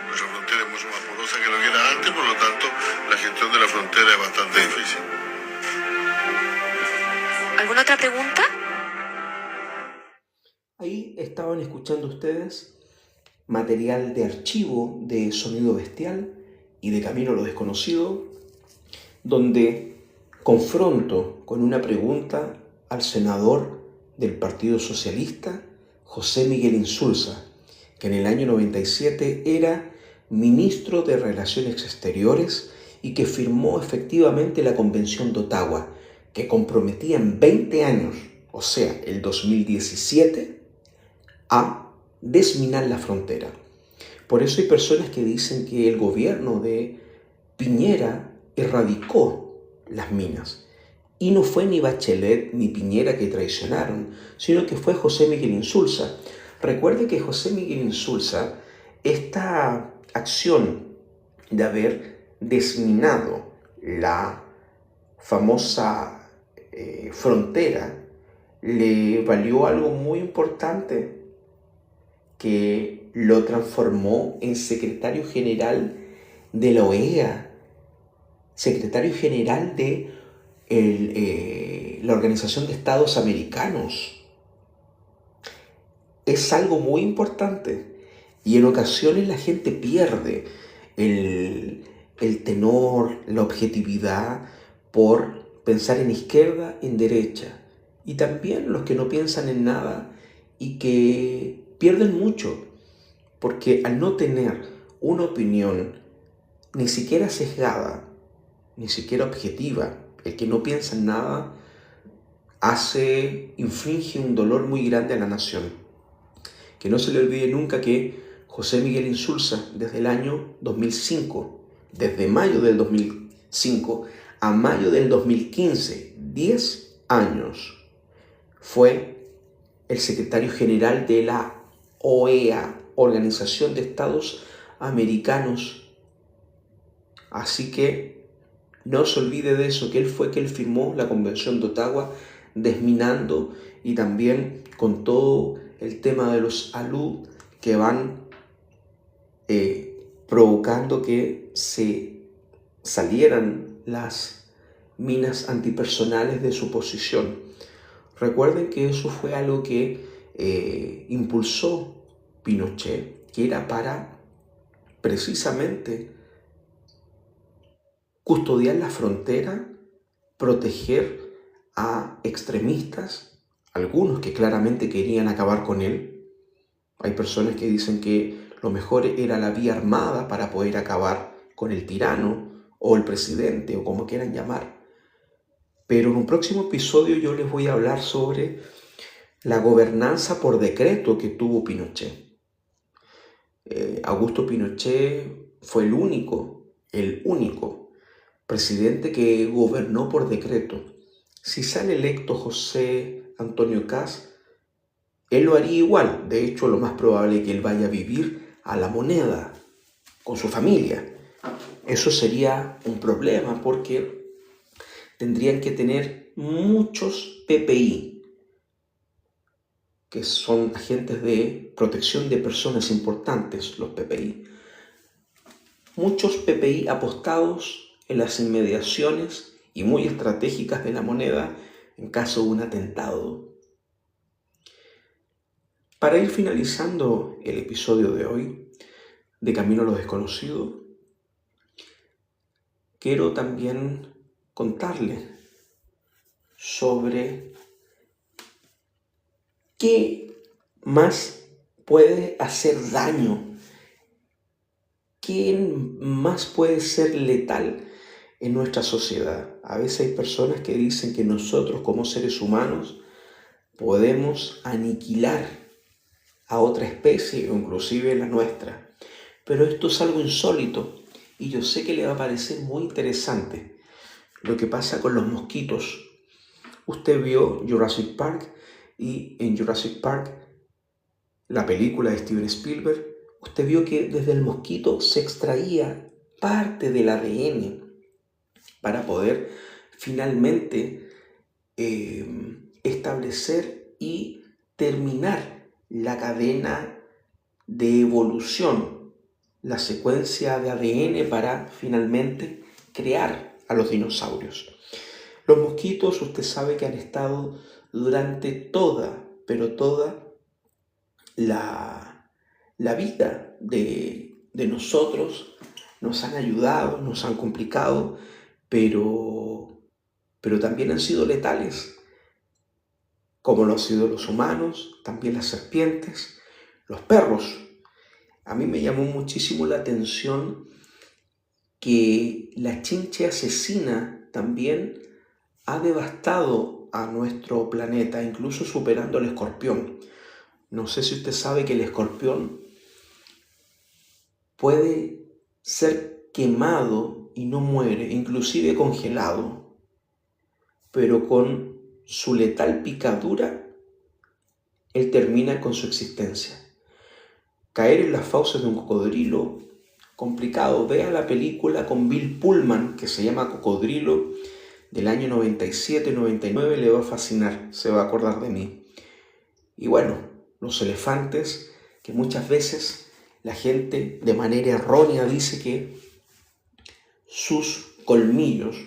Nuestra frontera es mucho más porosa que lo que era antes, por lo tanto la gestión de la frontera es bastante difícil. ¿Alguna otra pregunta? Ahí estaban escuchando ustedes material de archivo de Sonido Bestial y de Camino a lo Desconocido, donde confronto con una pregunta al senador del Partido Socialista, José Miguel Insulza, que en el año 97 era ministro de Relaciones Exteriores y que firmó efectivamente la Convención de Ottawa, que comprometía en 20 años, o sea, el 2017, a desminar la frontera. Por eso hay personas que dicen que el gobierno de Piñera erradicó las minas. Y no fue ni Bachelet ni Piñera que traicionaron, sino que fue José Miguel Insulza. Recuerde que José Miguel Insulza, esta acción de haber desminado la famosa frontera, le valió algo muy importante, que lo transformó en secretario general de la OEA, secretario general de la Organización de Estados Americanos. Es algo muy importante y en ocasiones la gente pierde el tenor, la objetividad por pensar en izquierda, en derecha, y también los que no piensan en nada y que pierden mucho, porque al no tener una opinión ni siquiera sesgada, ni siquiera objetiva, el que no piensa en nada, inflige un dolor muy grande a la nación. Que no se le olvide nunca que José Miguel Insulza, desde el año 2005, desde mayo del 2005 a mayo del 2015, 10 años, fue el secretario general de la OEA, Organización de Estados Americanos. Así que no se olvide de eso, que él fue quien firmó la Convención de Ottawa, desminando y también con todo el tema de los ALU que van provocando que se salieran las minas antipersonales de su posición. Recuerden que eso fue algo que impulsó Pinochet, que era para precisamente custodiar la frontera, proteger a extremistas, algunos que claramente querían acabar con él. Hay personas que dicen que lo mejor era la vía armada para poder acabar con el tirano o el presidente o como quieran llamar. Pero en un próximo episodio yo les voy a hablar sobre la gobernanza por decreto que tuvo Pinochet. Augusto Pinochet fue el único presidente que gobernó por decreto. Si sale electo José Antonio Kast, él lo haría igual. De hecho, lo más probable es que él vaya a vivir a La Moneda con su familia. Eso sería un problema porque tendrían que tener muchos PPI, que son agentes de protección de personas importantes, los PPI. Muchos PPI apostados en las inmediaciones y muy estratégicas de La Moneda en caso de un atentado. Para ir finalizando el episodio de hoy, de Camino a lo Desconocido, quiero también contarle sobre qué más puede hacer daño, qué más puede ser letal en nuestra sociedad. A veces hay personas que dicen que nosotros como seres humanos podemos aniquilar a otra especie o inclusive la nuestra. Pero esto es algo insólito y yo sé que le va a parecer muy interesante lo que pasa con los mosquitos. Usted vio Jurassic Park y en Jurassic Park, la película de Steven Spielberg, usted vio que desde el mosquito se extraía parte del ADN para poder finalmente establecer y terminar la cadena de evolución, la secuencia de ADN para finalmente crear a los dinosaurios. Los mosquitos, usted sabe que han estado durante toda la vida de nosotros, nos han ayudado, nos han complicado, pero también han sido letales, como lo han sido los humanos, también las serpientes, los perros. A mí me llamó muchísimo la atención que la chinche asesina también ha devastado a nuestro planeta, incluso superando al escorpión. No sé si usted sabe que el escorpión puede ser quemado y no muere, inclusive congelado, pero con su letal picadura, él termina con su existencia. Caer en las fauces de un cocodrilo, complicado. Vea la película con Bill Pullman que se llama Cocodrilo, del año 97-99, le va a fascinar, se va a acordar de mí. Y bueno, los elefantes, que muchas veces la gente de manera errónea dice que sus colmillos,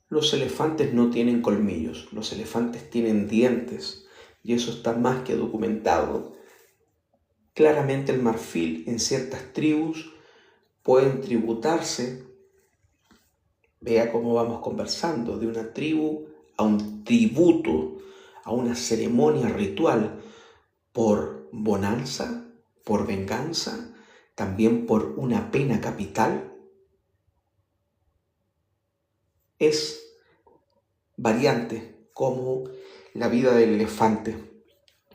los elefantes no tienen colmillos, los elefantes tienen dientes y eso está más que documentado. Claramente el marfil en ciertas tribus pueden tributarse. Vea cómo vamos conversando de una tribu a un tributo, a una ceremonia ritual por bonanza, por venganza, también por una pena capital, es variante como la vida del elefante,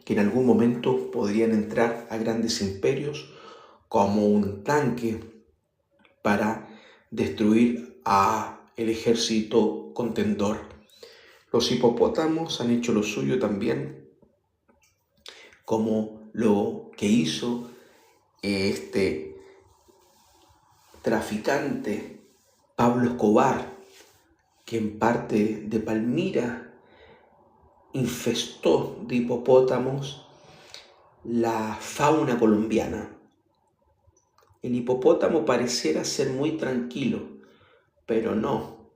que en algún momento podrían entrar a grandes imperios como un tanque para destruir a el ejército contendor. Los hipopótamos han hecho lo suyo también, como lo que hizo este traficante Pablo Escobar, que en parte de Palmira infestó de hipopótamos la fauna colombiana. El hipopótamo pareciera ser muy tranquilo, pero no,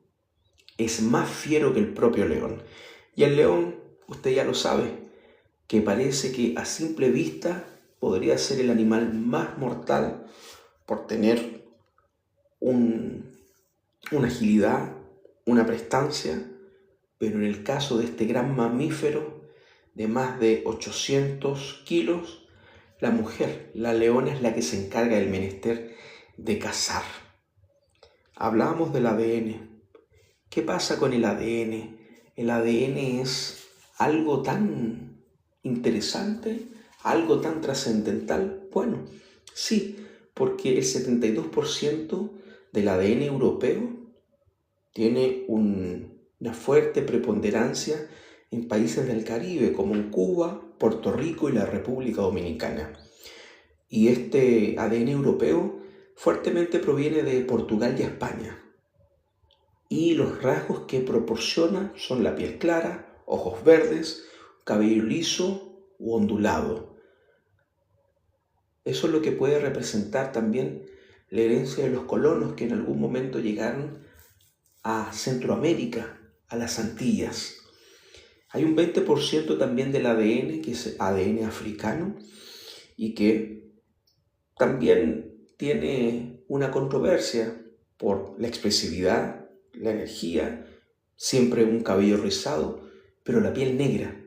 es más fiero que el propio león. Y el león, usted ya lo sabe, que parece que a simple vista podría ser el animal más mortal por tener una agilidad, una prestancia, pero en el caso de este gran mamífero de más de 800 kilos, la mujer, la leona, es la que se encarga del menester de cazar. Hablábamos del ADN. ¿Qué pasa con el ADN? El ADN es algo tan interesante, algo tan trascendental. Bueno, sí, porque el 72% del ADN europeo tiene una fuerte preponderancia en países del Caribe, como en Cuba, Puerto Rico y la República Dominicana. Y este ADN europeo fuertemente proviene de Portugal y España. Y los rasgos que proporciona son la piel clara, ojos verdes, cabello liso u ondulado. Eso es lo que puede representar también la herencia de los colonos que en algún momento llegaron a Centroamérica, a las Antillas. Hay un 20% también del ADN que es ADN africano y que también tiene una controversia por la expresividad, la energía, siempre un cabello rizado, pero la piel negra,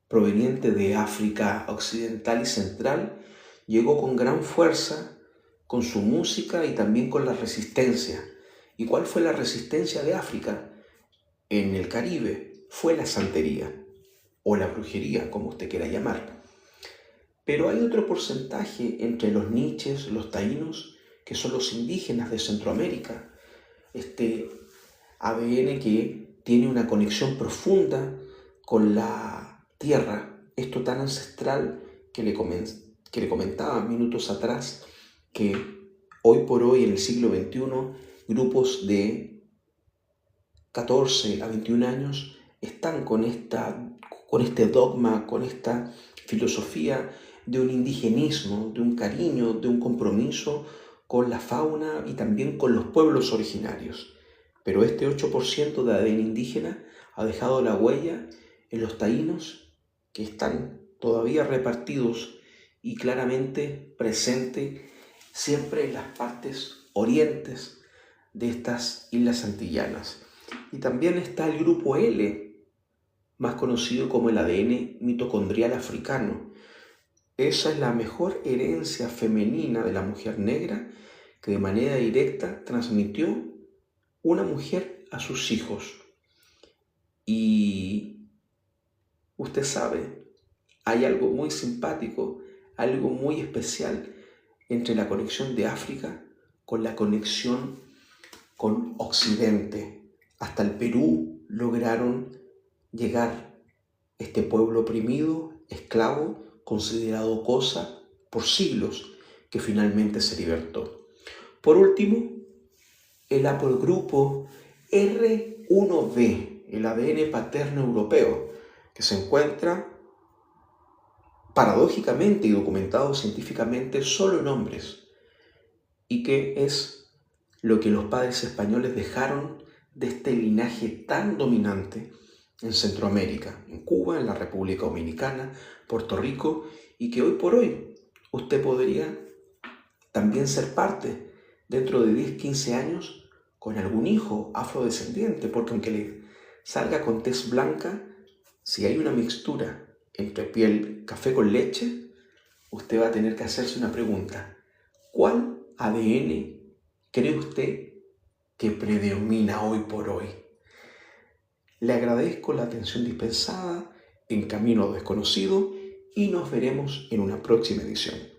proveniente de África Occidental y Central, llegó con gran fuerza, con su música y también con la resistencia. ¿Y cuál fue la resistencia de África? En el Caribe fue la santería, o la brujería, como usted quiera llamar. Pero hay otro porcentaje entre los niches, los taínos, que son los indígenas de Centroamérica. Este ADN que tiene una conexión profunda con la tierra, esto tan ancestral que le comentaba minutos atrás, que hoy por hoy en el siglo XXI grupos de 14 a 21 años están con este dogma, con esta filosofía de un indigenismo, de un cariño, de un compromiso con la fauna y también con los pueblos originarios. Pero este 8% de ADN indígena ha dejado la huella en los taínos, que están todavía repartidos y claramente presentes siempre en las partes orientes de estas islas antillanas. Y también está el grupo L, más conocido como el ADN mitocondrial africano. Esa es la mejor herencia femenina de la mujer negra que de manera directa transmitió una mujer a sus hijos. Y usted sabe, hay algo muy simpático, algo muy especial entre la conexión de África con la conexión con Occidente. Hasta el Perú lograron llegar este pueblo oprimido, esclavo, considerado cosa por siglos, que finalmente se libertó. Por último, el haplogrupo R1b, el ADN paterno europeo, que se encuentra paradójicamente y documentado científicamente solo en hombres, y que es lo que los padres españoles dejaron de este linaje tan dominante en Centroamérica, en Cuba, en la República Dominicana, Puerto Rico, y que hoy por hoy usted podría también ser parte dentro de 10, 15 años con algún hijo afrodescendiente, porque aunque le salga con tez blanca, si hay una mixtura entre piel café con leche, usted va a tener que hacerse una pregunta: ¿Cuál ADN cree usted que predomina hoy por hoy? Le agradezco la atención dispensada en Camino Desconocido y nos veremos en una próxima edición.